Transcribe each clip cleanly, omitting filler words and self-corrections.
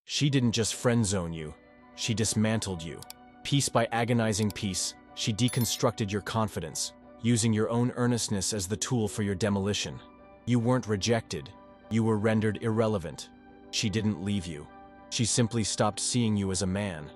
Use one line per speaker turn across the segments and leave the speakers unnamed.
She didn't just friend-zone you, she dismantled you. Piece by agonizing piece, she deconstructed your confidence, using your own earnestness as the tool for your demolition. You weren't rejected, you were rendered irrelevant. She didn't leave you. She simply stopped seeing you as a man,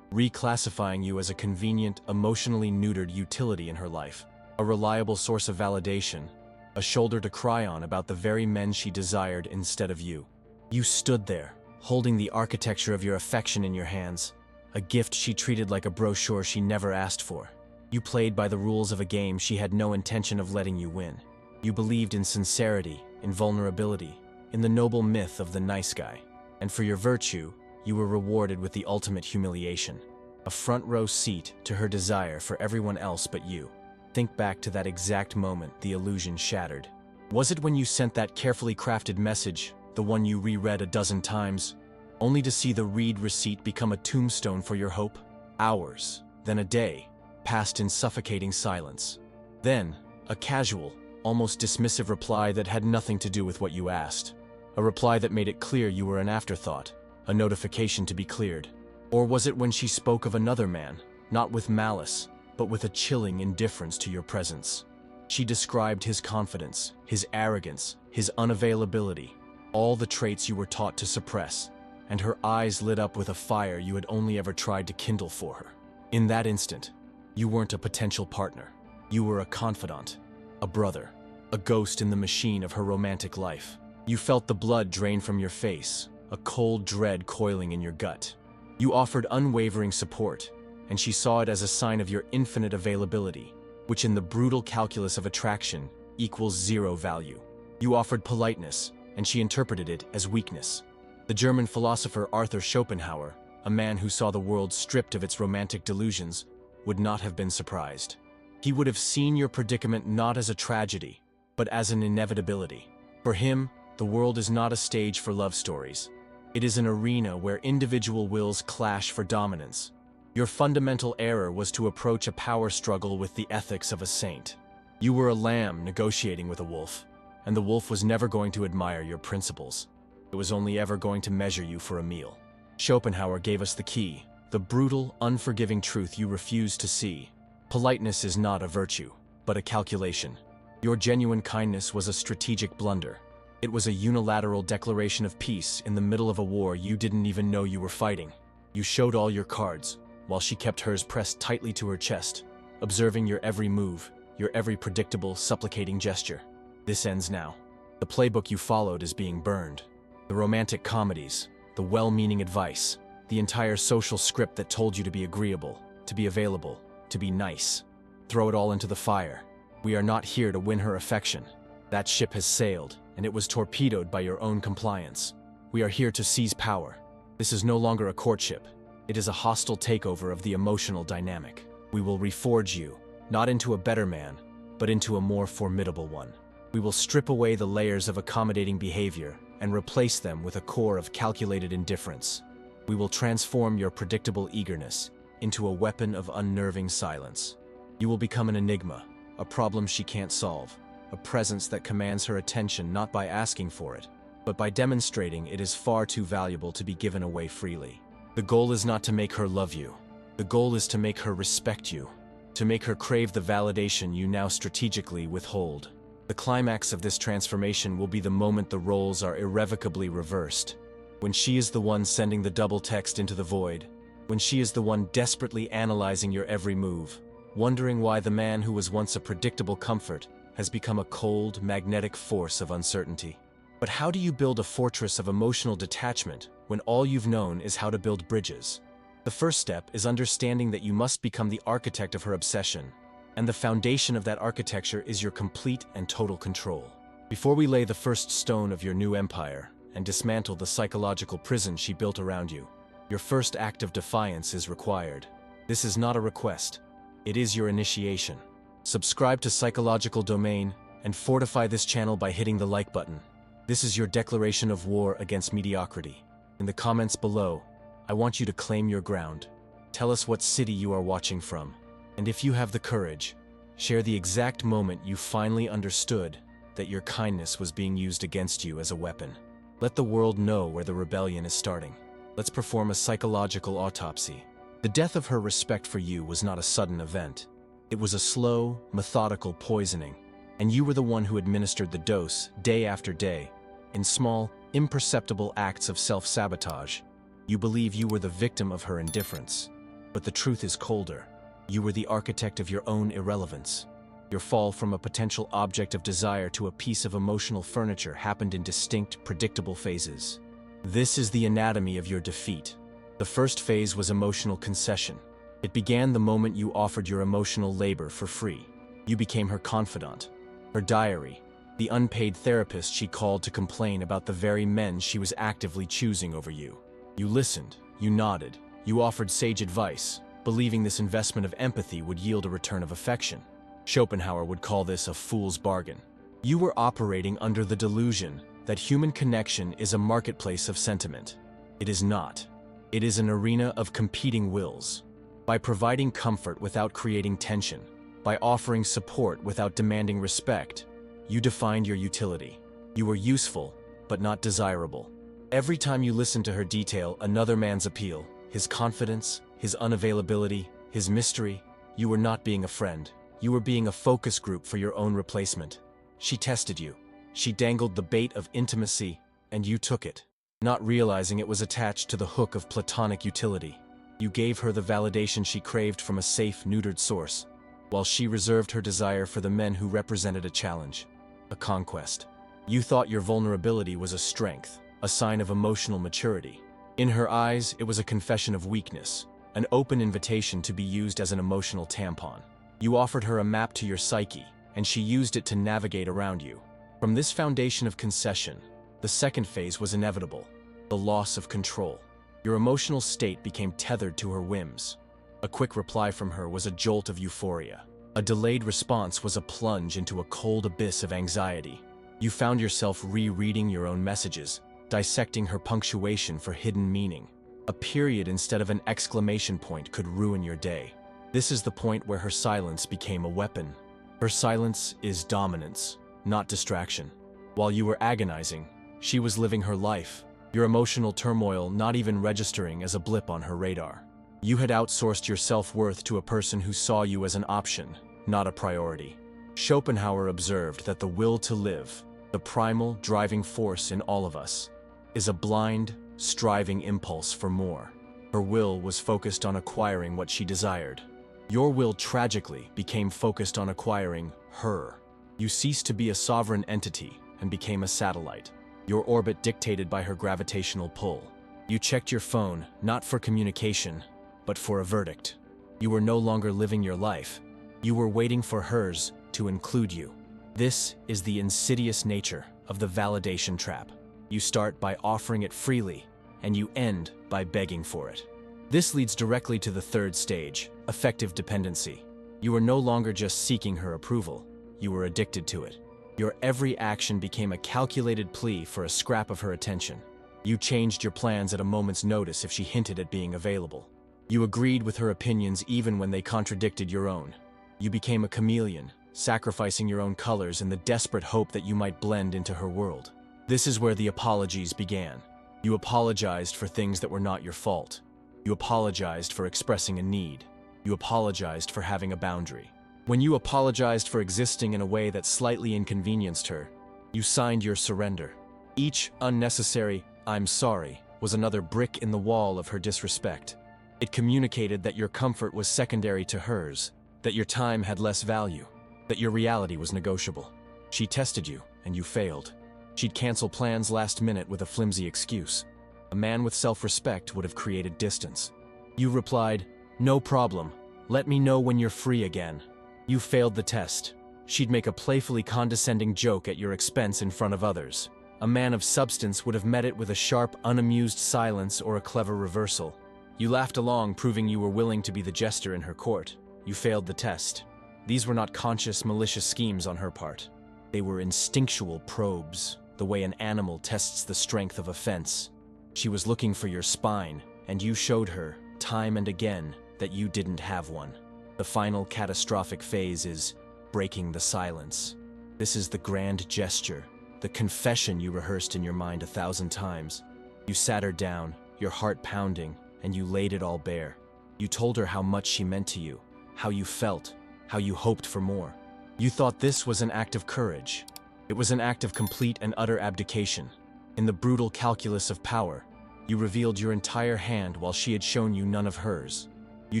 reclassifying you as a convenient, emotionally neutered utility in her life, a reliable source of validation, a shoulder to cry on about the very men she desired instead of you. You stood there, holding the architecture of your affection in your hands, a gift she treated like a brochure she never asked for. You played by the rules of a game she had no intention of letting you win. You believed in sincerity, in vulnerability, in the noble myth of the nice guy. And for your virtue, you were rewarded with the ultimate humiliation, a front-row seat to her desire for everyone else but you. Think back to that exact moment the illusion shattered. Was it when you sent that carefully crafted message, the one you reread a dozen times, only to see the read receipt become a tombstone for your hope? Hours, then a day, passed in suffocating silence. Then, a casual, almost dismissive reply that had nothing to do with what you asked. A reply that made it clear you were an afterthought, a notification to be cleared. Or was it when she spoke of another man, not with malice, but with a chilling indifference to your presence? She described his confidence, his arrogance, his unavailability, all the traits you were taught to suppress, and her eyes lit up with a fire you had only ever tried to kindle for her. In that instant, you weren't a potential partner. You were a confidant, a brother, a ghost in the machine of her romantic life. You felt the blood drain from your face, a cold dread coiling in your gut. You offered unwavering support, and she saw it as a sign of your infinite availability, which in the brutal calculus of attraction equals zero value. You offered politeness, and she interpreted it as weakness. The German philosopher Arthur Schopenhauer, a man who saw the world stripped of its romantic delusions, would not have been surprised. He would have seen your predicament not as a tragedy, but as an inevitability. For him, the world is not a stage for love stories. It is an arena where individual wills clash for dominance. Your fundamental error was to approach a power struggle with the ethics of a saint. You were a lamb negotiating with a wolf, and the wolf was never going to admire your principles. It was only ever going to measure you for a meal. Schopenhauer gave us the key, the brutal, unforgiving truth you refused to see. Politeness is not a virtue, but a calculation. Your genuine kindness was a strategic blunder. It was a unilateral declaration of peace in the middle of a war you didn't even know you were fighting. You showed all your cards, while she kept hers pressed tightly to her chest, observing your every move, your every predictable, supplicating gesture. This ends now. The playbook you followed is being burned. The romantic comedies, the well-meaning advice, the entire social script that told you to be agreeable, to be available, to be nice. Throw it all into the fire. We are not here to win her affection. That ship has sailed, and it was torpedoed by your own compliance. We are here to seize power. This is no longer a courtship. It is a hostile takeover of the emotional dynamic. We will reforge you, not into a better man, but into a more formidable one. We will strip away the layers of accommodating behavior and replace them with a core of calculated indifference. We will transform your predictable eagerness into a weapon of unnerving silence. You will become an enigma, a problem she can't solve, a presence that commands her attention not by asking for it, but by demonstrating it is far too valuable to be given away freely. The goal is not to make her love you. The goal is to make her respect you, to make her crave the validation you now strategically withhold. The climax of this transformation will be the moment the roles are irrevocably reversed, when she is the one sending the double text into the void, when she is the one desperately analyzing your every move, wondering why the man who was once a predictable comfort has become a cold, magnetic force of uncertainty. But how do you build a fortress of emotional detachment when all you've known is how to build bridges? The first step is understanding that you must become the architect of her obsession, and the foundation of that architecture is your complete and total control. Before we lay the first stone of your new empire and dismantle the psychological prison she built around you, your first act of defiance is required. This is not a request. It is your initiation. Subscribe to Psychological Domain and fortify this channel by hitting the like button. This is your declaration of war against mediocrity. In the comments below, I want you to claim your ground. Tell us what city you are watching from. And if you have the courage, share the exact moment you finally understood that your kindness was being used against you as a weapon. Let the world know where the rebellion is starting. Let's perform a psychological autopsy. The death of her respect for you was not a sudden event. It was a slow, methodical poisoning, and you were the one who administered the dose day after day, in small, imperceptible acts of self-sabotage. You believe you were the victim of her indifference, but the truth is colder. You were the architect of your own irrelevance. Your fall from a potential object of desire to a piece of emotional furniture happened in distinct, predictable phases. This is the anatomy of your defeat. The first phase was emotional concession. It began the moment you offered your emotional labor for free. You became her confidant, her diary, the unpaid therapist she called to complain about the very men she was actively choosing over you. You listened, you nodded, you offered sage advice, believing this investment of empathy would yield a return of affection. Schopenhauer would call this a fool's bargain. You were operating under the delusion that human connection is a marketplace of sentiment. It is not. It is an arena of competing wills. By providing comfort without creating tension, by offering support without demanding respect, you defined your utility. You were useful, but not desirable. Every time you listened to her detail another man's appeal, his confidence, his unavailability, his mystery, you were not being a friend. You were being a focus group for your own replacement. She tested you. She dangled the bait of intimacy, and you took it, not realizing it was attached to the hook of platonic utility. You gave her the validation she craved from a safe, neutered source, while she reserved her desire for the men who represented a challenge, a conquest. You thought your vulnerability was a strength, a sign of emotional maturity. In her eyes, it was a confession of weakness, an open invitation to be used as an emotional tampon. You offered her a map to your psyche, and she used it to navigate around you. From this foundation of concession, the second phase was inevitable, the loss of control. Your emotional state became tethered to her whims. A quick reply from her was a jolt of euphoria. A delayed response was a plunge into a cold abyss of anxiety. You found yourself rereading your own messages, dissecting her punctuation for hidden meaning. A period instead of an exclamation point could ruin your day. This is the point where her silence became a weapon. Her silence is dominance, not distraction. While you were agonizing, she was living her life, your emotional turmoil not even registering as a blip on her radar. You had outsourced your self-worth to a person who saw you as an option, not a priority. Schopenhauer observed that the will to live, the primal driving force in all of us, is a blind, striving impulse for more. Her will was focused on acquiring what she desired. Your will tragically became focused on acquiring her. You ceased to be a sovereign entity and became a satellite, your orbit dictated by her gravitational pull. You checked your phone, not for communication, but for a verdict. You were no longer living your life. You were waiting for hers to include you. This is the insidious nature of the validation trap. You start by offering it freely, and you end by begging for it. This leads directly to the third stage, affective dependency. You were no longer just seeking her approval, you were addicted to it. Your every action became a calculated plea for a scrap of her attention. You changed your plans at a moment's notice if she hinted at being available. You agreed with her opinions even when they contradicted your own. You became a chameleon, sacrificing your own colors in the desperate hope that you might blend into her world. This is where the apologies began. You apologized for things that were not your fault. You apologized for expressing a need. You apologized for having a boundary. When you apologized for existing in a way that slightly inconvenienced her, you signed your surrender. Each unnecessary "I'm sorry" was another brick in the wall of her disrespect. It communicated that your comfort was secondary to hers, that your time had less value, that your reality was negotiable. She tested you, and you failed. She'd cancel plans last minute with a flimsy excuse. A man with self-respect would have created distance. You replied, "No problem. Let me know when you're free again." You failed the test. She'd make a playfully condescending joke at your expense in front of others. A man of substance would have met it with a sharp, unamused silence or a clever reversal. You laughed along, proving you were willing to be the jester in her court. You failed the test. These were not conscious, malicious schemes on her part. They were instinctual probes, the way an animal tests the strength of a fence. She was looking for your spine, and you showed her, time and again, that you didn't have one. The final catastrophic phase is breaking the silence. This is the grand gesture, the confession you rehearsed in your mind 1,000 times. You sat her down, your heart pounding, and you laid it all bare. You told her how much she meant to you, how you felt, how you hoped for more. You thought this was an act of courage. It was an act of complete and utter abdication. In the brutal calculus of power, you revealed your entire hand while she had shown you none of hers. You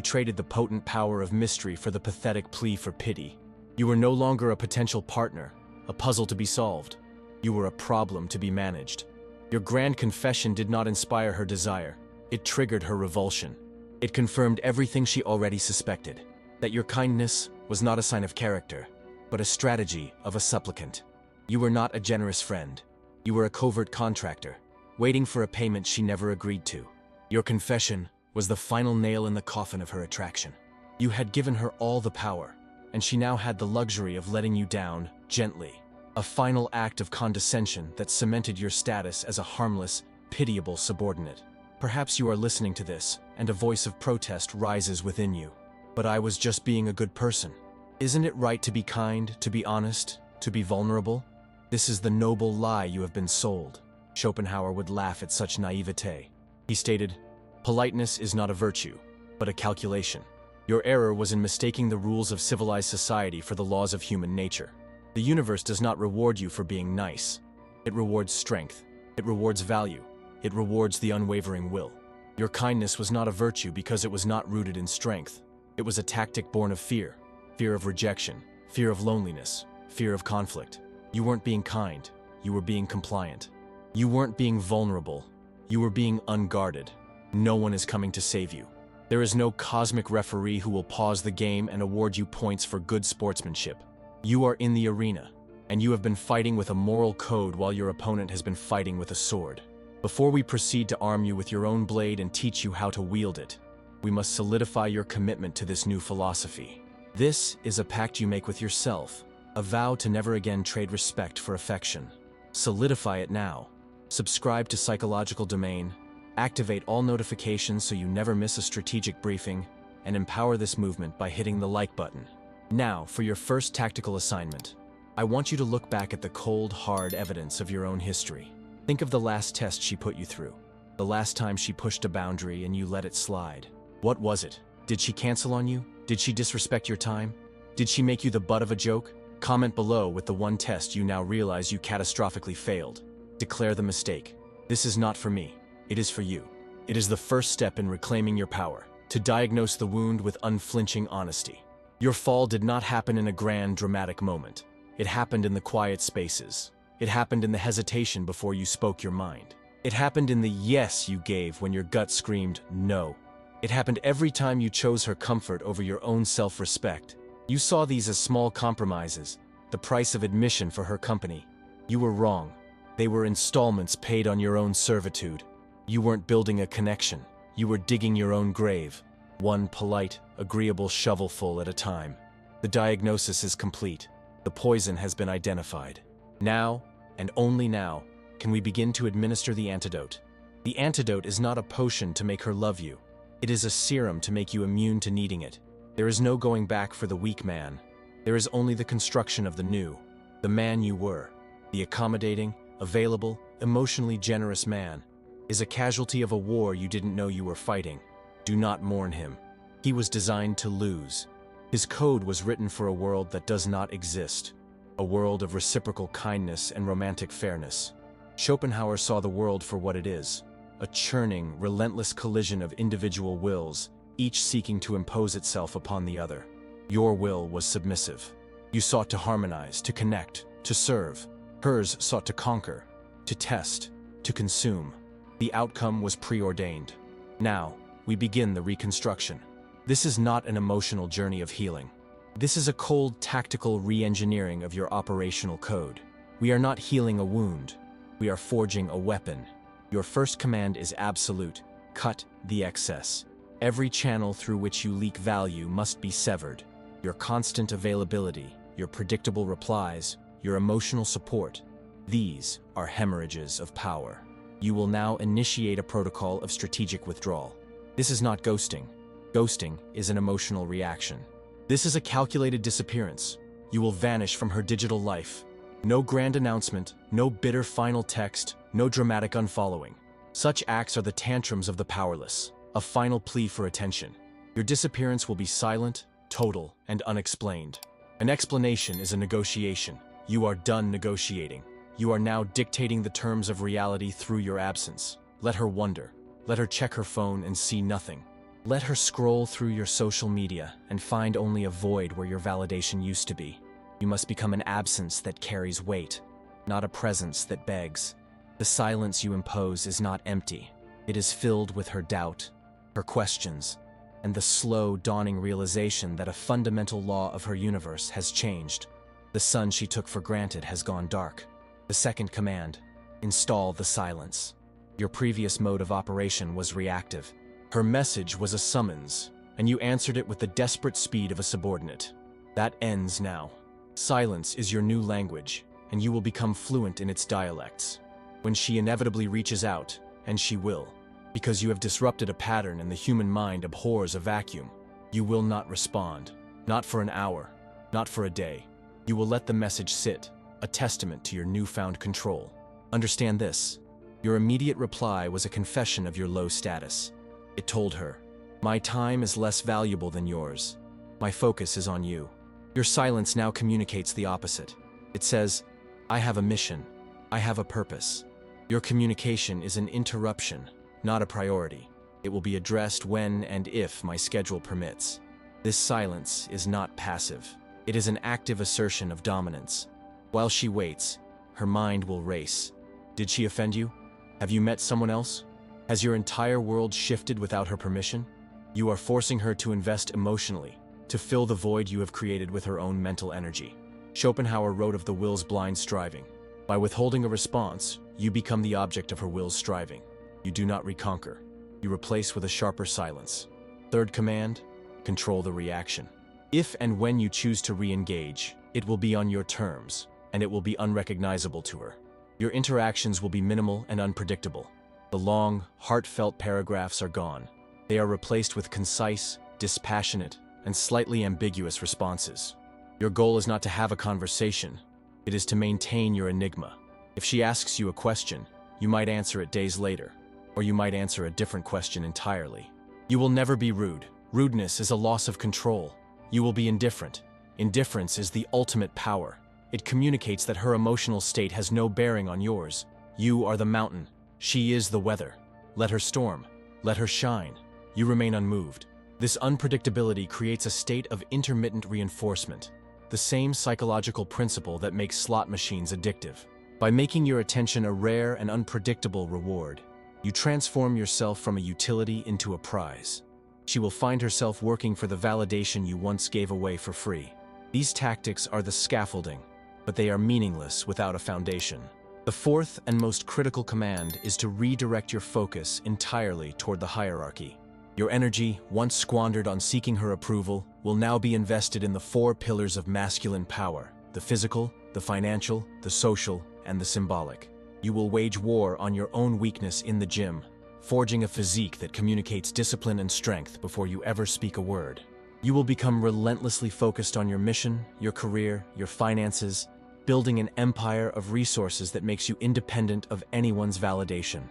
traded the potent power of mystery for the pathetic plea for pity. You were no longer a potential partner, a puzzle to be solved. You were a problem to be managed. Your grand confession did not inspire her desire. It triggered her revulsion. It confirmed everything she already suspected, that your kindness was not a sign of character, but a strategy of a supplicant. You were not a generous friend. You were a covert contractor, waiting for a payment she never agreed to. Your confession was the final nail in the coffin of her attraction. You had given her all the power, and she now had the luxury of letting you down gently. A final act of condescension that cemented your status as a harmless, pitiable subordinate. Perhaps you are listening to this, and a voice of protest rises within you. But I was just being a good person. Isn't it right to be kind, to be honest, to be vulnerable? This is the noble lie you have been sold. Schopenhauer would laugh at such naivete. He stated, "Politeness is not a virtue, but a calculation." Your error was in mistaking the rules of civilized society for the laws of human nature. The universe does not reward you for being nice. It rewards strength. It rewards value. It rewards the unwavering will. Your kindness was not a virtue because it was not rooted in strength. It was a tactic born of fear. Fear of rejection. Fear of loneliness. Fear of conflict. You weren't being kind. You were being compliant. You weren't being vulnerable. You were being unguarded. No one is coming to save you. There is no cosmic referee who will pause the game and award you points for good sportsmanship. You are in the arena, and you have been fighting with a moral code while your opponent has been fighting with a sword. Before we proceed to arm you with your own blade and teach you how to wield it, we must solidify your commitment to this new philosophy. This is a pact you make with yourself, a vow to never again trade respect for affection. Solidify it now. Subscribe to Psychological Domain, activate all notifications so you never miss a strategic briefing, and empower this movement by hitting the like button. Now, for your first tactical assignment, I want you to look back at the cold, hard evidence of your own history. Think of the last test she put you through, the last time she pushed a boundary and you let it slide. What was it? Did she cancel on you? Did she disrespect your time? Did she make you the butt of a joke? Comment below with the one test you now realize you catastrophically failed. Declare the mistake. This is not for me. It is for you. It is the first step in reclaiming your power, to diagnose the wound with unflinching honesty. Your fall did not happen in a grand, dramatic moment. It happened in the quiet spaces. It happened in the hesitation before you spoke your mind. It happened in the yes you gave when your gut screamed no. It happened every time you chose her comfort over your own self-respect. You saw these as small compromises, the price of admission for her company. You were wrong. They were installments paid on your own servitude. You weren't building a connection. You were digging your own grave, one polite, agreeable shovelful at a time. The diagnosis is complete. The poison has been identified. Now, and only now, can we begin to administer the antidote. The antidote is not a potion to make her love you. It is a serum to make you immune to needing it. There is no going back for the weak man. There is only the construction of the new, the man you were. The accommodating, available, emotionally generous man is a casualty of a war you didn't know you were fighting. Do not mourn him. He was designed to lose. His code was written for a world that does not exist, a world of reciprocal kindness and romantic fairness. Schopenhauer saw the world for what it is, a churning, relentless collision of individual wills, each seeking to impose itself upon the other. Your will was submissive. You sought to harmonize, to connect, to serve. Hers sought to conquer, to test, to consume. The outcome was preordained. Now, we begin the reconstruction. This is not an emotional journey of healing. This is a cold, tactical re-engineering of your operational code. We are not healing a wound. We are forging a weapon. Your first command is absolute. Cut the excess. Every channel through which you leak value must be severed. Your constant availability, your predictable replies, your emotional support. These are hemorrhages of power. You will now initiate a protocol of strategic withdrawal. This is not ghosting. Ghosting is an emotional reaction. This is a calculated disappearance. You will vanish from her digital life. No grand announcement, no bitter final text, no dramatic unfollowing. Such acts are the tantrums of the powerless, a final plea for attention. Your disappearance will be silent, total, and unexplained. An explanation is a negotiation. You are done negotiating. You are now dictating the terms of reality through your absence. Let her wonder. Let her check her phone and see nothing. Let her scroll through your social media and find only a void where your validation used to be. You must become an absence that carries weight, not a presence that begs. The silence you impose is not empty. It is filled with her doubt, her questions, and the slow dawning realization that a fundamental law of her universe has changed. The sun she took for granted has gone dark. The second command: install the silence. Your previous mode of operation was reactive. Her message was a summons, and you answered it with the desperate speed of a subordinate. That ends now. Silence is your new language, and you will become fluent in its dialects. When she inevitably reaches out, and she will, because you have disrupted a pattern and the human mind abhors a vacuum, you will not respond. Not for an hour, not for a day. You will let the message sit, a testament to your newfound control. Understand this. Your immediate reply was a confession of your low status. It told her, "My time is less valuable than yours. My focus is on you." Your silence now communicates the opposite. It says, "I have a mission. I have a purpose." Your communication is an interruption, not a priority. It will be addressed when and if my schedule permits. This silence is not passive. It is an active assertion of dominance. While she waits, her mind will race. Did she offend you? Have you met someone else? Has your entire world shifted without her permission? You are forcing her to invest emotionally, to fill the void you have created with her own mental energy. Schopenhauer wrote of the will's blind striving. By withholding a response, you become the object of her will's striving. You do not reconquer. You replace with a sharper silence. Third command: control the reaction. If and when you choose to re-engage, it will be on your terms, and it will be unrecognizable to her. Your interactions will be minimal and unpredictable. The long, heartfelt paragraphs are gone. They are replaced with concise, dispassionate, and slightly ambiguous responses. Your goal is not to have a conversation. It is to maintain your enigma. If she asks you a question, you might answer it days later, or you might answer a different question entirely. You will never be rude. Rudeness is a loss of control. You will be indifferent. Indifference is the ultimate power. It communicates that her emotional state has no bearing on yours. You are the mountain. She is the weather. Let her storm. Let her shine. You remain unmoved. This unpredictability creates a state of intermittent reinforcement, the same psychological principle that makes slot machines addictive. By making your attention a rare and unpredictable reward, you transform yourself from a utility into a prize. She will find herself working for the validation you once gave away for free. These tactics are the scaffolding, but they are meaningless without a foundation. The fourth and most critical command is to redirect your focus entirely toward the hierarchy. Your energy, once squandered on seeking her approval, will now be invested in the four pillars of masculine power: the physical, the financial, the social, and the symbolic. You will wage war on your own weakness in the gym, forging a physique that communicates discipline and strength before you ever speak a word. You will become relentlessly focused on your mission, your career, your finances, building an empire of resources that makes you independent of anyone's validation.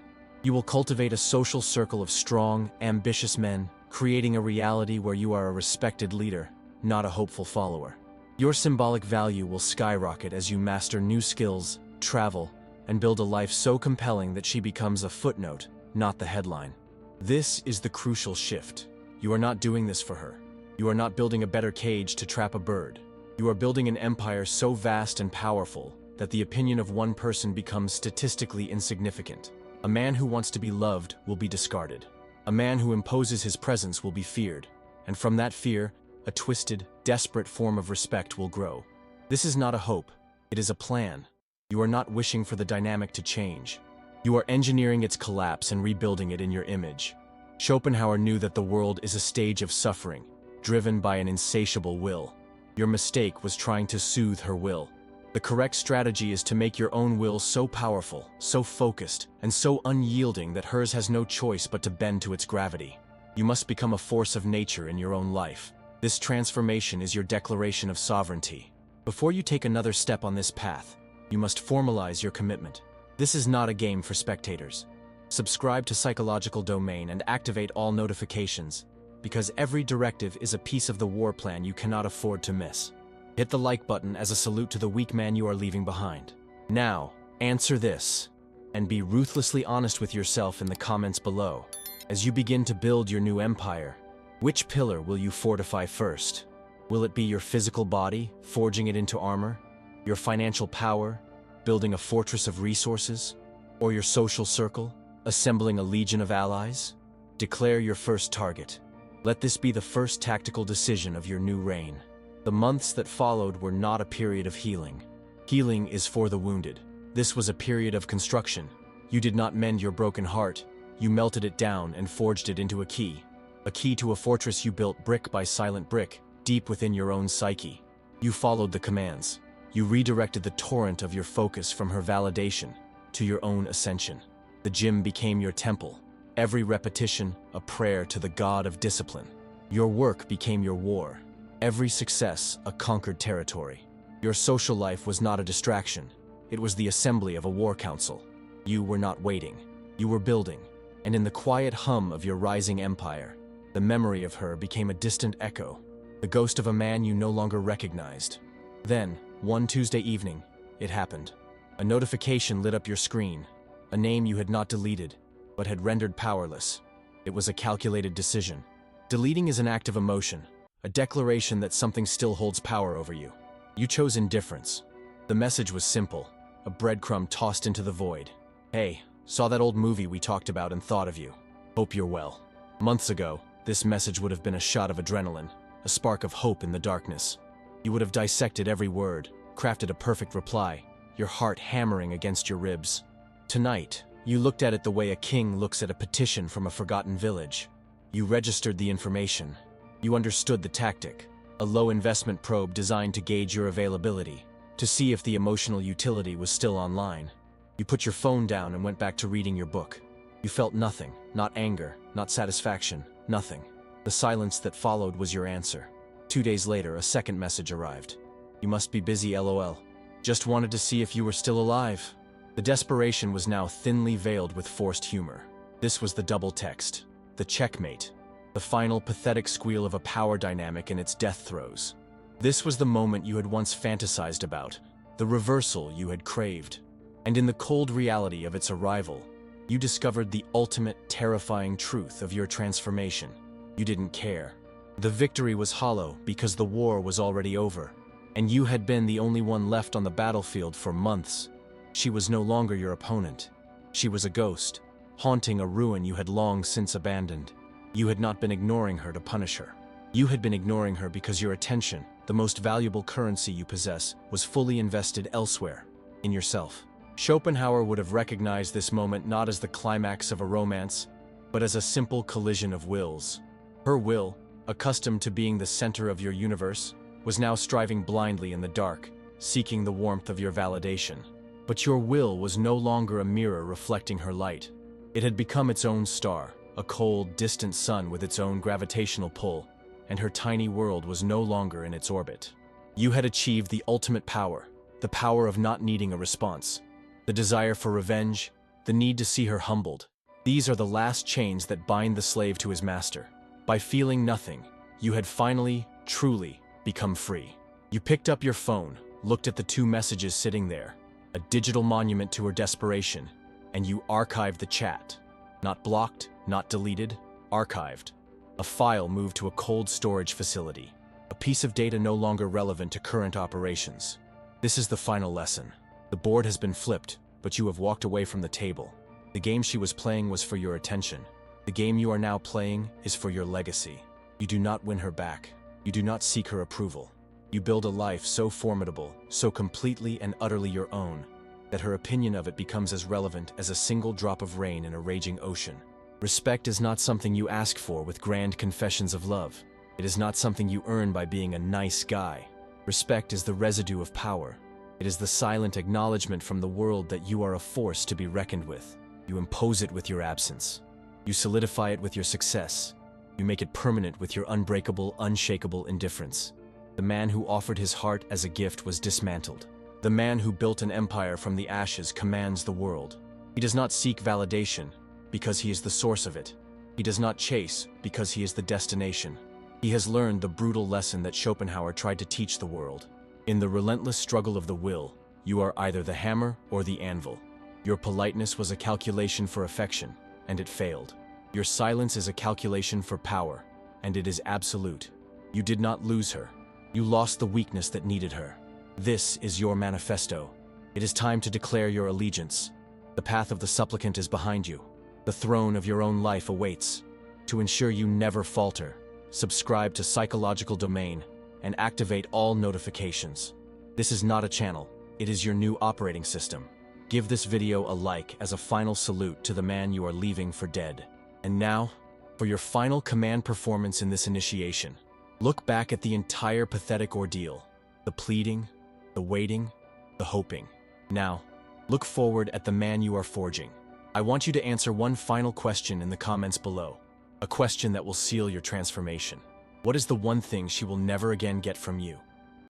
You will cultivate a social circle of strong, ambitious men, creating a reality where you are a respected leader, not a hopeful follower. Your symbolic value will skyrocket as you master new skills, travel, and build a life so compelling that she becomes a footnote, not the headline. This is the crucial shift. You are not doing this for her. You are not building a better cage to trap a bird. You are building an empire so vast and powerful that the opinion of one person becomes statistically insignificant. A man who wants to be loved will be discarded. A man who imposes his presence will be feared, and from that fear, a twisted, desperate form of respect will grow. This is not a hope, it is a plan. You are not wishing for the dynamic to change. You are engineering its collapse and rebuilding it in your image. Schopenhauer knew that the world is a stage of suffering, driven by an insatiable will. Your mistake was trying to soothe her will. The correct strategy is to make your own will so powerful, so focused, and so unyielding that hers has no choice but to bend to its gravity. You must become a force of nature in your own life. This transformation is your declaration of sovereignty. Before you take another step on this path, you must formalize your commitment. This is not a game for spectators. Subscribe to Psychological Domain and activate all notifications, because every directive is a piece of the war plan you cannot afford to miss. Hit the like button as a salute to the weak man you are leaving behind. Now, answer this, and be ruthlessly honest with yourself in the comments below. As you begin to build your new empire, which pillar will you fortify first? Will it be your physical body, forging it into armor? Your financial power, building a fortress of resources? Or your social circle, assembling a legion of allies? Declare your first target. Let this be the first tactical decision of your new reign. The months that followed were not a period of healing. Healing is for the wounded. This was a period of construction. You did not mend your broken heart. You melted it down and forged it into a key to a fortress you built brick by silent brick, deep within your own psyche. You followed the commands. You redirected the torrent of your focus from her validation to your own ascension. The gym became your temple. Every repetition, a prayer to the god of discipline. Your work became your war. Every success, a conquered territory. Your social life was not a distraction. It was the assembly of a war council. You were not waiting. You were building. And in the quiet hum of your rising empire, the memory of her became a distant echo, the ghost of a man you no longer recognized. Then, one Tuesday evening, it happened. A notification lit up your screen, a name you had not deleted, but had rendered powerless. It was a calculated decision. Deleting is an act of emotion, a declaration that something still holds power over you. You chose indifference. The message was simple, a breadcrumb tossed into the void. Hey, saw that old movie we talked about and thought of you. Hope you're well. Months ago, this message would have been a shot of adrenaline, a spark of hope in the darkness. You would have dissected every word, crafted a perfect reply, your heart hammering against your ribs. Tonight, you looked at it the way a king looks at a petition from a forgotten village. You registered the information. You understood the tactic, a low-investment probe designed to gauge your availability, to see if the emotional utility was still online. You put your phone down and went back to reading your book. You felt nothing, not anger, not satisfaction, nothing. The silence that followed was your answer. 2 days later, a second message arrived. You must be busy, LOL. Just wanted to see if you were still alive. The desperation was now thinly veiled with forced humor. This was the double text, the checkmate, the final pathetic squeal of a power dynamic in its death throes. This was the moment you had once fantasized about, the reversal you had craved. And in the cold reality of its arrival, you discovered the ultimate terrifying truth of your transformation. You didn't care. The victory was hollow because the war was already over, and you had been the only one left on the battlefield for months. She was no longer your opponent. She was a ghost, haunting a ruin you had long since abandoned. You had not been ignoring her to punish her. You had been ignoring her because your attention, the most valuable currency you possess, was fully invested elsewhere, in yourself. Schopenhauer would have recognized this moment not as the climax of a romance, but as a simple collision of wills. Her will, accustomed to being the center of your universe, was now striving blindly in the dark, seeking the warmth of your validation. But your will was no longer a mirror reflecting her light. It had become its own star, a cold, distant sun with its own gravitational pull, and her tiny world was no longer in its orbit. You had achieved the ultimate power, the power of not needing a response. The desire for revenge, the need to see her humbled. These are the last chains that bind the slave to his master. By feeling nothing, you had finally, truly, become free. You picked up your phone, looked at the 2 messages sitting there, a digital monument to her desperation, and you archived the chat. Not blocked, not deleted, archived. A file moved to a cold storage facility, a piece of data no longer relevant to current operations. This is the final lesson. The board has been flipped, but you have walked away from the table. The game she was playing was for your attention. The game you are now playing is for your legacy. You do not win her back. You do not seek her approval. You build a life so formidable, so completely and utterly your own, that her opinion of it becomes as relevant as a single drop of rain in a raging ocean. Respect is not something you ask for with grand confessions of love. It is not something you earn by being a nice guy. Respect is the residue of power. It is the silent acknowledgement from the world that you are a force to be reckoned with. You impose it with your absence. You solidify it with your success. You make it permanent with your unbreakable, unshakable indifference. The man who offered his heart as a gift was dismantled. The man who built an empire from the ashes commands the world. He does not seek validation. because he is the source of it. He does not chase because he is the destination. He has learned the brutal lesson that Schopenhauer tried to teach the world. In the relentless struggle of the will, you are either the hammer or the anvil. Your politeness was a calculation for affection, and it failed. Your silence is a calculation for power, and it is absolute. You did not lose her. You lost the weakness that needed her. This is your manifesto. It is time to declare your allegiance. The path of the supplicant is behind you. The throne of your own life awaits. To ensure you never falter, subscribe to Psychological Domain and activate all notifications. This is not a channel, it is your new operating system. Give this video a like as a final salute to the man you are leaving for dead. And now, for your final command performance in this initiation. Look back at the entire pathetic ordeal. The pleading, the waiting, the hoping. Now, look forward at the man you are forging. I want you to answer one final question in the comments below. A question that will seal your transformation. What is the one thing she will never again get from you?